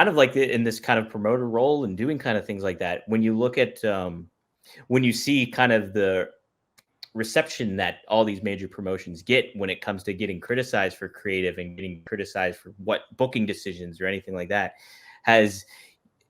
kind of like in this kind of promoter role and doing kind of things like that, when you look at when you see kind of the reception that all these major promotions get when it comes to getting criticized for creative and getting criticized for what booking decisions or anything like that, has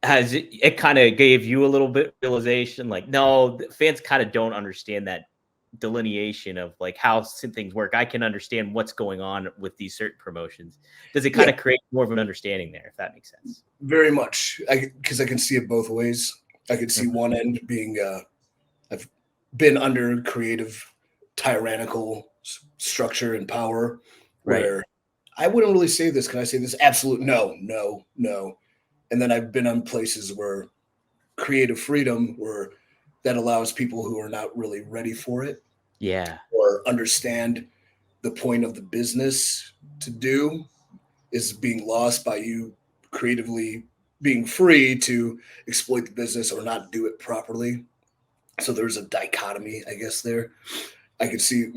it kind of gave you a little bit realization like, no, fans kind of don't understand that delineation of like how things work. I can understand what's going on with these certain promotions. Does it kind of create more of an understanding there, if that makes sense? Very much, because I can see it both ways. I could see one end being I've been under creative tyrannical structure and power where I wouldn't really say this. Can I say this? Absolute no, no, no. And then I've been on places where creative freedom, where that allows people who are not really ready for it, or understand the point of the business to do, is being lost by you creatively being free to exploit the business or not do it properly. So there's a dichotomy, I guess, there. I could see,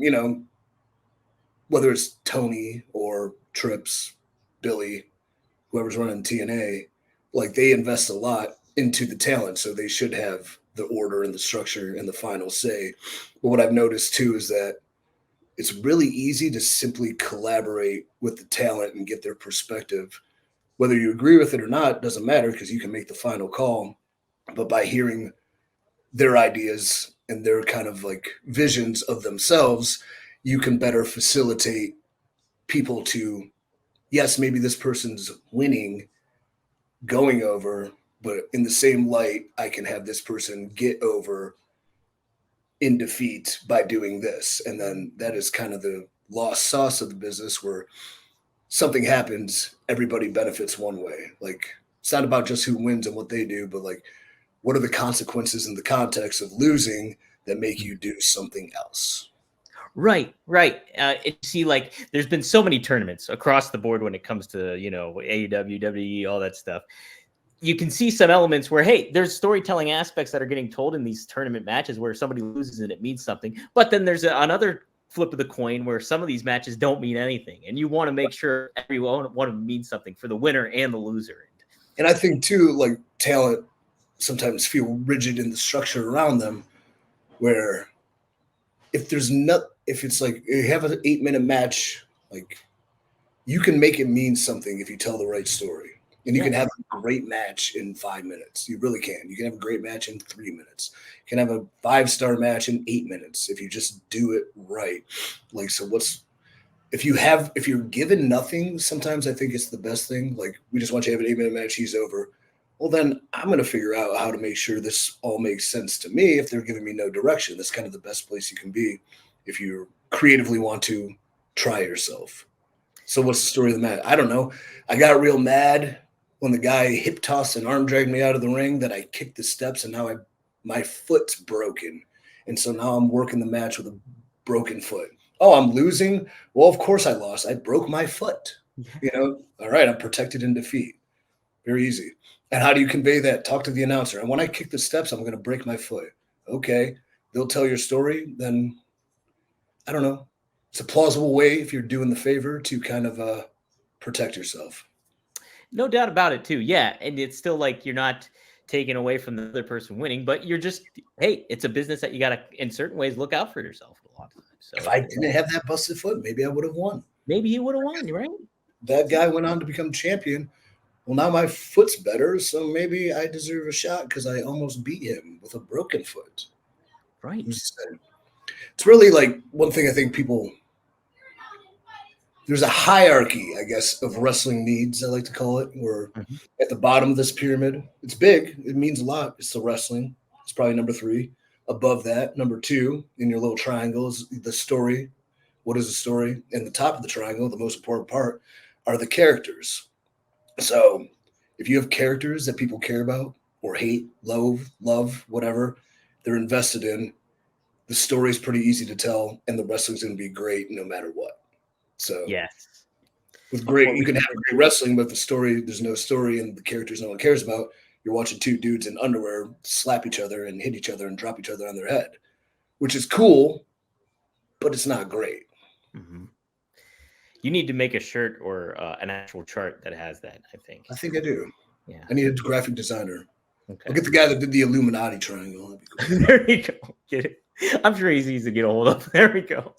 whether it's Tony or Trips, Billy, whoever's running TNA, like they invest a lot into the talent, so they should have the order and the structure and the final say. But what I've noticed too is that it's really easy to simply collaborate with the talent and get their perspective. Whether you agree with it or not doesn't matter because you can make the final call. But by hearing their ideas and their kind of like visions of themselves, you can better facilitate people to, yes, maybe this person's winning, going over, but in the same light, I can have this person get over in defeat by doing this. And then that is kind of the lost sauce of the business where something happens, everybody benefits one way. Like it's not about just who wins and what they do, but like what are the consequences in the context of losing that make you do something else? Right. See, like, there's been so many tournaments across the board when it comes to, AEW, WWE, all that stuff. You can see some elements where, hey, there's storytelling aspects that are getting told in these tournament matches where somebody loses and it means something. But then there's another flip of the coin where some of these matches don't mean anything. And you want to make sure everyone one of them means something for the winner and the loser. And I think, too, like, talent sometimes feel rigid in the structure around them where if it's like you have an 8-minute match, like you can make it mean something if you tell the right story. And you can have a great match in 5 minutes. You really can. You can have a great match in 3 minutes. You can have a 5-star match in 8 minutes if you just do it right. Like, so if you're given nothing, sometimes I think it's the best thing. Like, we just want you to have an 8-minute match, he's over. Well, then I'm going to figure out how to make sure this all makes sense to me if they're giving me no direction. That's kind of the best place you can be if you creatively want to try yourself. So what's the story of the match? I don't know. I got real mad when the guy hip tossed and arm dragged me out of the ring that I kicked the steps and now my foot's broken. And so now I'm working the match with a broken foot. Oh, I'm losing? Well, of course I lost. I broke my foot. All right, I'm protected in defeat. Very easy. And how do you convey that? Talk to the announcer. And when I kick the steps, I'm going to break my foot. Okay. They'll tell your story. Then, I don't know. It's a plausible way if you're doing the favor to kind of protect yourself. No doubt about it, too. Yeah. And it's still like you're not taken away from the other person winning, but you're just, hey, it's a business that you got to, in certain ways, look out for yourself a lot of times. So if I didn't have that busted foot, maybe I would have won. Maybe you would have won, right? That guy went on to become champion. Well, now my foot's better, so maybe I deserve a shot because I almost beat him with a broken foot. Right. It's really like one thing I think there's a hierarchy, I guess, of wrestling needs, I like to call it, where at the bottom of this pyramid, it's big. It means a lot. It's the wrestling. It's probably number 3. Above that, number 2 in your little triangle is the story. What is the story? And the top of the triangle, the most important part, are the characters. So if you have characters that people care about or hate, love, whatever, they're invested in, the story is pretty easy to tell, and the wrestling's going to be great no matter what. So yes, with great, you can have great wrestling, but if there's no story and the characters no one cares about, you're watching 2 dudes in underwear slap each other and hit each other and drop each other on their head, which is cool, but it's not great. Mm-hmm. You need to make a shirt or an actual chart that has that, I think. I think I do. Yeah. I need a graphic designer. Okay. I'll get the guy that did the Illuminati triangle. That'd be cool. There you go. Get it. I'm sure he's easy to get a hold of. There we go.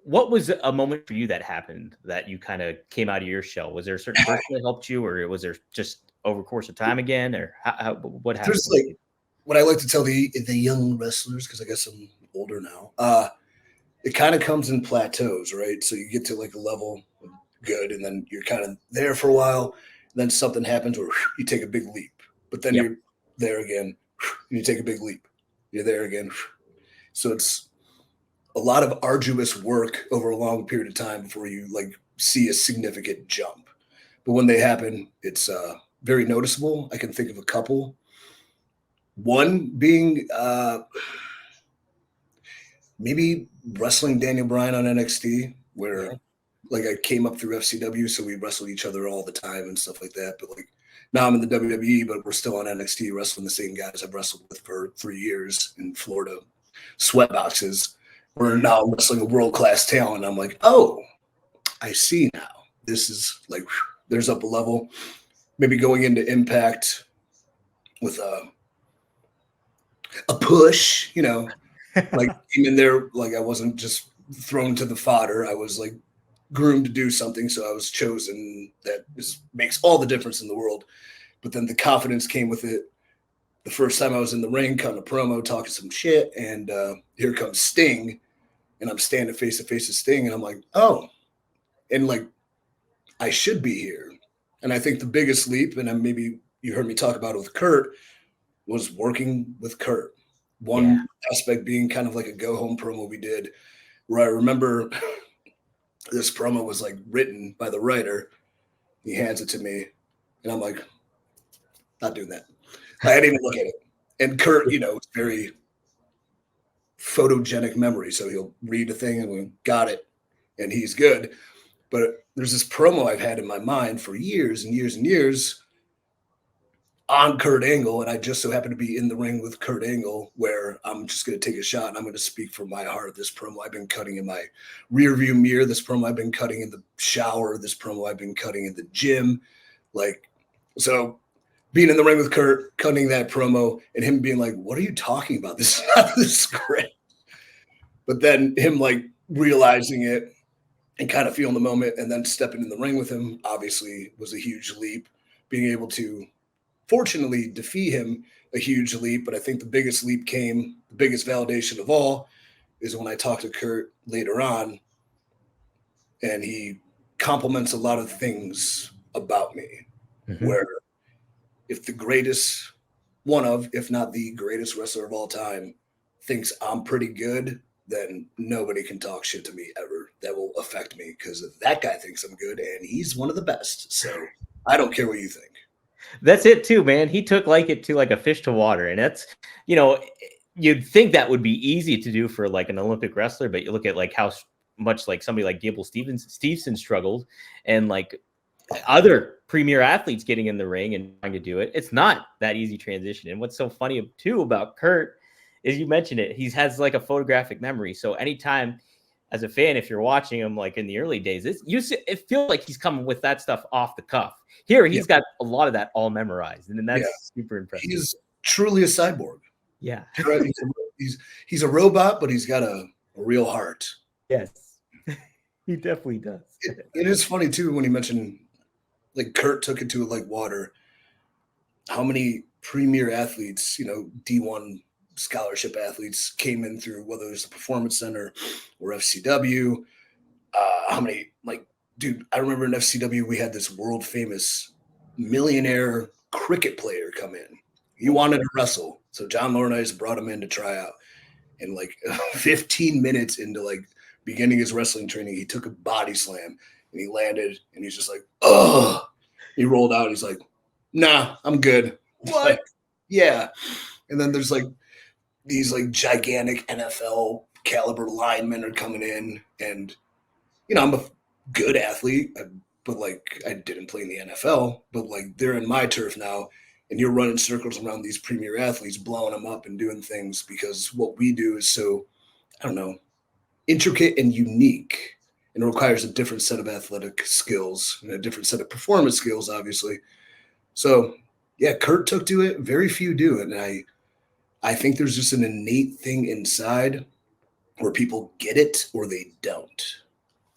What was a moment for you that happened that you kind of came out of your shell? Was there a certain person that helped you, or was there just over course of time again, or what happened? There's like what I like to tell the young wrestlers, because I guess I'm older now. It kind of comes in plateaus, right? So you get to like a level of good, and then you're kind of there for a while. Then something happens where you take a big leap, but then Yep. you're there again, and you take a big leap. You're there again. So it's a lot of arduous work over a long period of time before you like see a significant jump. But when they happen, it's very noticeable. I can think of a couple. One being maybe wrestling Daniel Bryan on NXT, where like I came up through FCW, so we wrestled each other all the time and stuff like that. But like now I'm in the WWE, but we're still on NXT wrestling the same guys I've wrestled with for 3 years in Florida sweat boxes. We're now wrestling a world-class talent. I'm like, oh, I see now. This is like, there's up a level. Maybe going into Impact with a push, you know, like even there, like I wasn't just thrown to the fodder. I was like groomed to do something. So I was chosen. That makes all the difference in the world. But then the confidence came with it. The first time I was in the ring, cutting a promo, talking some shit, and here comes Sting, and I'm standing face to face with Sting, and I'm like, oh, and like I should be here. And I think the biggest leap, and maybe you heard me talk about it with Kurt, was working with Kurt. One aspect being kind of like a go home promo we did, where I remember this promo was like written by the writer. He hands it to me, and I'm like, not doing that. I didn't even look at it. And Kurt, you know, is very photogenic memory. So he'll read a thing and we got it, and he's good. But there's this promo I've had in my mind for years and years and years on Kurt Angle, and I just so happen to be in the ring with Kurt Angle, where I'm just going to take a shot and I'm going to speak from my heart. This promo I've been cutting in my rear view mirror. This promo I've been cutting in the shower. This promo I've been cutting in the gym. Like, so being in the ring with Kurt, cutting that promo, and him being like, what are you talking about? This is not the script. But then him like realizing it and kind of feeling the moment, and then stepping in the ring with him obviously was a huge leap. Being able to fortunately defeat him, a huge leap. But I think the biggest leap came, the biggest validation of all, is when I talked to Kurt later on, and he compliments a lot of things about me, where if the greatest, one of, if not the greatest wrestler of all time, thinks I'm pretty good, then nobody can talk shit to me ever that will affect me, because that guy thinks I'm good and he's one of the best. So I don't care what you think. That's it too, man. He took it to like a fish to water. And that's, you know, you'd think that would be easy to do for like an Olympic wrestler, but you look at like how much like somebody like Gable Stevenson struggled, and like other premier athletes getting in the ring and trying to do it. It's not that easy transition. And what's so funny too about Kurt is, you mentioned it, he has like a photographic memory. So anytime as a fan, if you're watching him like in the early days, it feels like he's coming with that stuff off the cuff. Here, he's got a lot of that all memorized, and that's super impressive. He's truly a cyborg. Yeah. He's a robot, but he's got a real heart. Yes, he definitely does. It is funny too when you mentioned like Kurt took it to like water. How many premier athletes, you know, D1 scholarship athletes came in through, whether it was the Performance Center or FCW. How many, like, dude, I remember in FCW we had this world famous millionaire cricket player come in. He wanted to wrestle, so John Laurinaitis brought him in to try out. And like 15 minutes into like beginning his wrestling training, he took a body slam and he landed, and he's just like, oh, he rolled out. He's like, nah, I'm good. What? Like, yeah. And then there's like these like gigantic NFL caliber linemen are coming in, and you know, I'm a good athlete, but like I didn't play in the NFL, but like they're in my turf now, and you're running circles around these premier athletes, blowing them up and doing things, because what we do is so, I don't know, intricate and unique. and it requires a different set of athletic skills and a different set of performance skills, obviously. So, yeah, Kurt took to it. Very few do, and I think there's just an innate thing inside where people get it or they don't.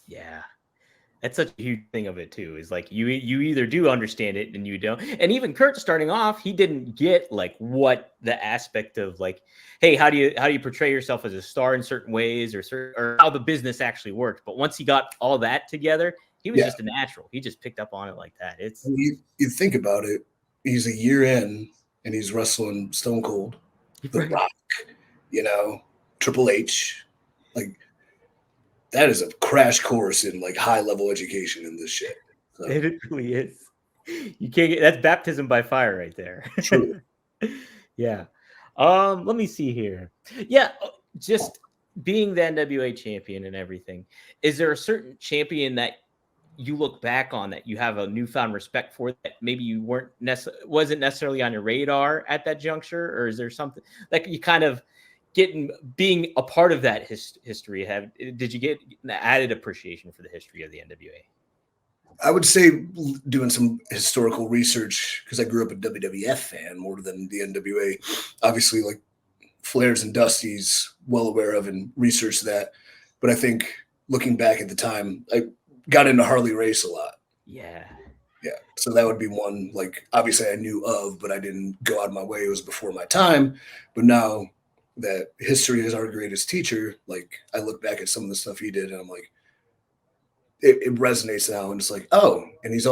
Yeah. That's such a huge thing of it too. Is like you either do understand it and you don't. And even Kurt starting off, he didn't get like what the aspect of like, hey, how do you portray yourself as a star in certain ways, or how the business actually worked. But once he got all that together, he was just a natural. He just picked up on it like that. It's you think about it, he's a year in and he's wrestling Stone Cold, The Rock, Triple H, like. That is a crash course in like high level education in this shit. So. It really is. You can't get that's baptism by fire right there. True. Yeah. Let me see here. Yeah, just being the NWA champion and everything. Is there a certain champion that you look back on that you have a newfound respect for that maybe you wasn't necessarily on your radar at that juncture, or is there something like you kind of being a part of that history? Did you get added appreciation for the history of the NWA? I would say doing some historical research, because I grew up a WWF fan more than the NWA. Obviously, like Flair's and Dusty's, well aware of and researched that. But I think looking back at the time, I got into Harley Race a lot. Yeah. So that would be one, like, obviously I knew of, but I didn't go out of my way. It was before my time. But now that history is our greatest teacher, like I look back at some of the stuff he did and I'm like, it resonates now. And it's like, oh, and he's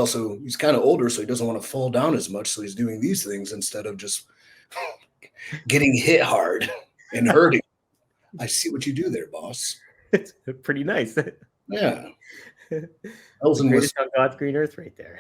kind of older, so he doesn't want to fall down as much. So he's doing these things instead of just getting hit hard and hurting. I see what you do there, boss. It's pretty nice. Yeah. Elton was on God's green earth right there.